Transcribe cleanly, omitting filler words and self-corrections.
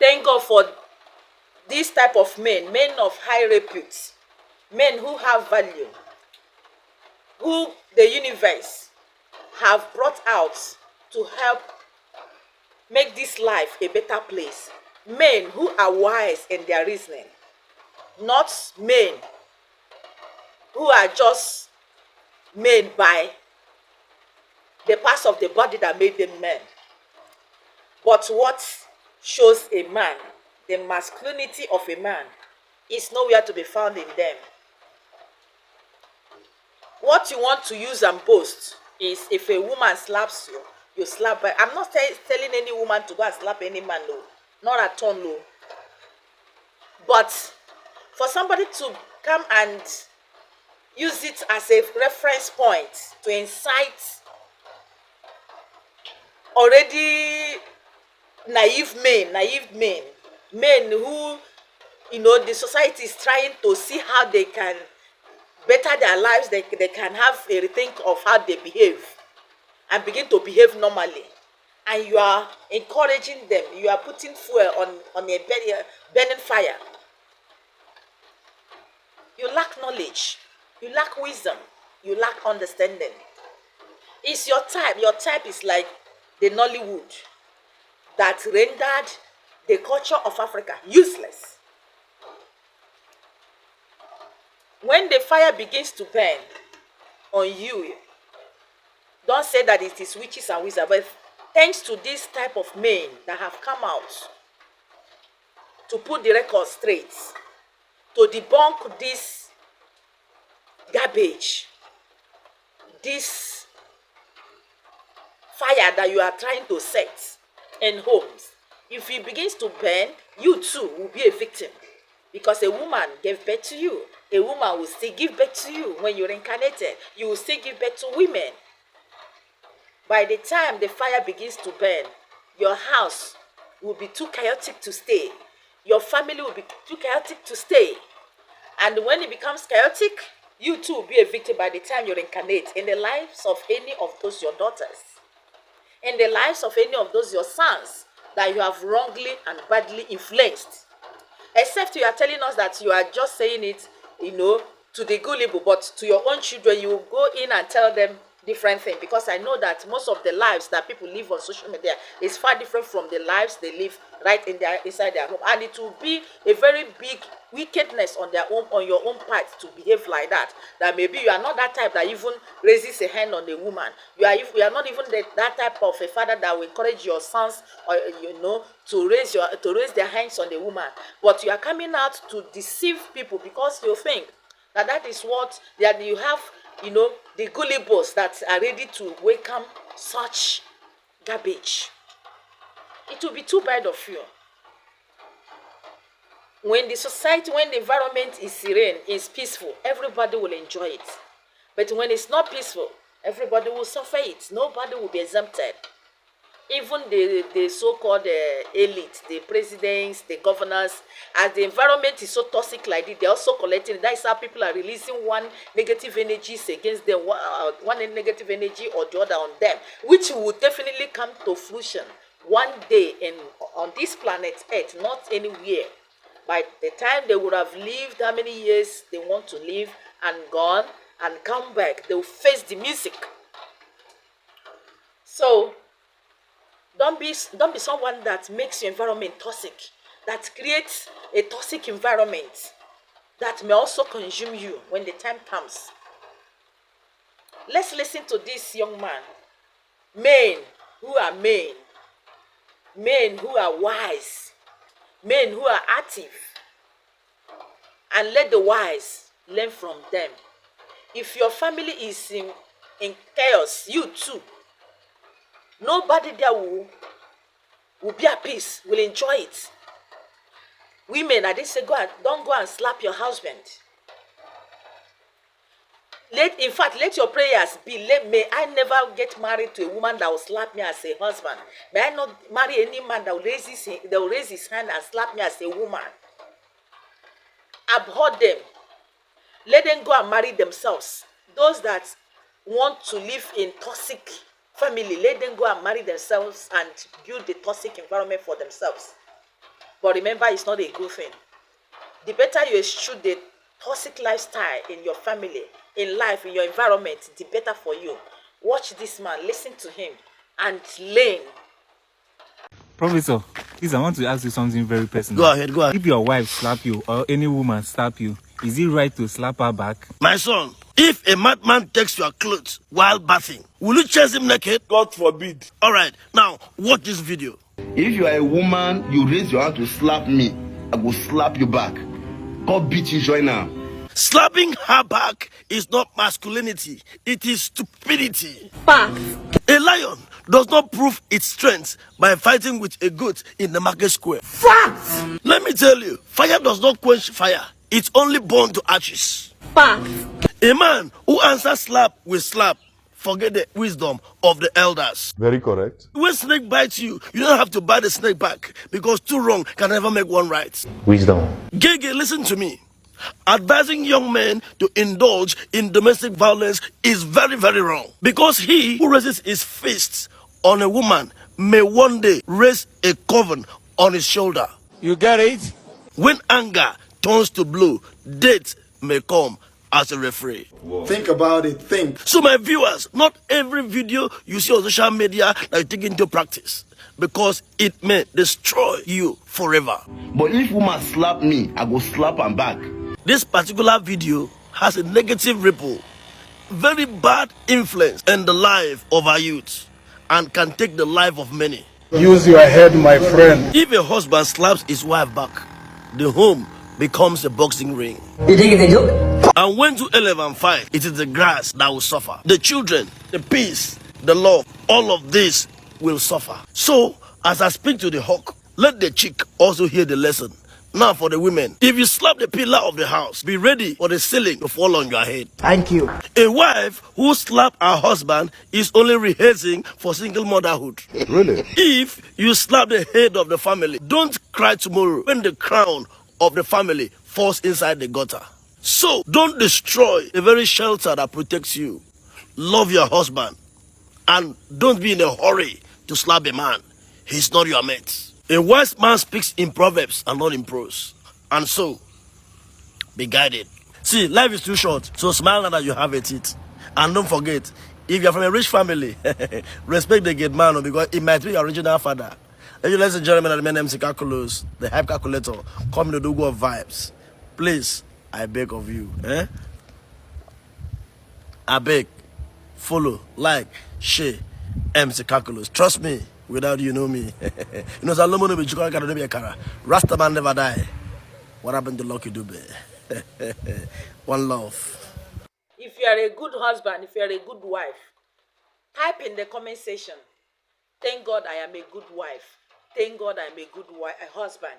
Thank God for this type of men of high repute, men who have value, who the universe have brought out to help make this life a better place. Men who are wise in their reasoning, not men who are just made by the parts of the body that made them men. But what shows a man, the masculinity of a man, is nowhere to be found in them. What you want to use and boast is if a woman slaps you, you slap her. I'm not telling any woman to go and slap any man, no. Not at all, no. But for somebody to come and use it as a reference point to incite already naive men who, the society is trying to see how they can better their lives, they can have a rethink of how they behave and begin to behave normally. And you are encouraging them, you are putting fuel on a burning fire. You lack knowledge, you lack wisdom, you lack understanding. It's your type. Your type is like the Nollywood that rendered the culture of Africa useless. When the fire begins to burn on you, don't say that it is witches and wizards, but thanks to this type of men that have come out to put the record straight, to debunk this garbage, this fire that you are trying to set in homes. If it begins to burn, you too will be a victim, because a woman gave birth to you. A woman will still give birth to you. When you're incarnated, you will still give birth to women. By the time the fire begins to burn, your house will be too chaotic to stay. Your family will be too chaotic to stay. And when it becomes chaotic, you too will be a victim by the time you're incarnate in the lives of any of those your daughters, in the lives of any of those your sons that you have wrongly and badly influenced. Except you are telling us that you are just saying it, to the gullible, but to your own children, you will go in and tell them different things. Because I know that most of the lives that people live on social media is far different from the lives they live right inside their home. And it will be a very big wickedness on your own part to behave like that. That maybe you are not that type that even raises a hand on a woman. You are not even that type of a father that will encourage your sons, or to raise their hands on the woman. But you are coming out to deceive people because you think that is what that you have, the gullibles that are ready to welcome such garbage. It will be too bad of you. When the society, when the environment is serene, is peaceful, everybody will enjoy it. But when it's not peaceful, everybody will suffer it. Nobody will be exempted. Even the so-called elite, the presidents, the governors, as the environment is so toxic like this, they're also collecting. That is how people are releasing one negative energies against them, one negative energy or the other on them, which will definitely come to fruition one day on this planet Earth, not anywhere. By the time they would have lived how many years they want to live and gone and come back, they will face the music. So don't be someone that makes your environment toxic, that creates a toxic environment that may also consume you when the time comes. Let's listen to this young man. Men who are men who are wise, men who are active, and let the wise learn from them. If your family is in chaos, you too, nobody there will be at peace, will enjoy it. Women, I didn't say don't go and slap your husband. Let your prayers be, may I never get married to a woman that will slap me as a husband. May I not marry any man that will raise his hand and slap me as a woman. Abhor them. Let them go and marry themselves. Those that want to live in toxic family, let them go and marry themselves and build the toxic environment for themselves. But remember, it's not a good thing. The better you eschew the toxic lifestyle in your family, in life, in your environment, the better for you. Watch this man, listen to him, and learn. Professor, please, I want to ask you something very personal. Go ahead, go ahead. If your wife slap you or any woman slap you, is it right to slap her back? My son, if a madman takes your clothes while bathing, will you chase him naked? God forbid. All right, now watch this video. If you are a woman, you raise your hand to slap me, I will slap you back. God beat you right now. Slapping her back is not masculinity, it is stupidity. Facts. A lion does not prove its strength by fighting with a goat in the market square. Facts. Let me tell you, fire does not quench fire, it's only born to ashes. Facts. A man who answers slap with slap, forget the wisdom of the elders. Very correct. When snake bites you, you don't have to bite the snake back, because two wrong can never make one right. Wisdom. Gege, listen to me. Advising young men to indulge in domestic violence is very, very wrong. Because he who raises his fists on a woman may one day raise a coven on his shoulder. You get it? When anger turns to blue, death may come as a referee. Think about it, think. So my viewers, not every video you see on social media that you take into practice, because it may destroy you forever. But if woman slap me, I go slap her back. This particular video has a negative ripple, very bad influence in the life of our youth, and can take the life of many. Use your head, my friend. If a husband slaps his wife back, the home becomes a boxing ring. You think it's a joke? And when 211 fight, it is the grass that will suffer. The children, the peace, the love, all of this will suffer. So, as I speak to the hawk, let the chick also hear the lesson. Now for the women, if you slap the pillar of the house, be ready for the ceiling to fall on your head. Thank you. A wife who slaps her husband is only rehearsing for single motherhood. Really? If you slap the head of the family, don't cry tomorrow when the crown of the family falls inside the gutter. So, don't destroy the very shelter that protects you. Love your husband. And don't be in a hurry to slap a man. He's not your mate. A wise man speaks in proverbs and not in prose. And so, be guided. See, life is too short, so smile now that you have a teeth. And don't forget, if you're from a rich family, respect the gate man, because it might be your original father. Ladies and gentlemen, the MC Calculus, the hype calculator, come to the Google of vibes. Please, I beg of you. I beg, follow, like, share, MC Calculus. Trust me, without you know me. You know, Salomo no be Chukwu Akara no be Akara. Rasta man never die. What happened to Lucky Dube? One love. If you are a good husband, if you are a good wife, type in the comment section, thank God I am a good wife. Thank God I am a good husband.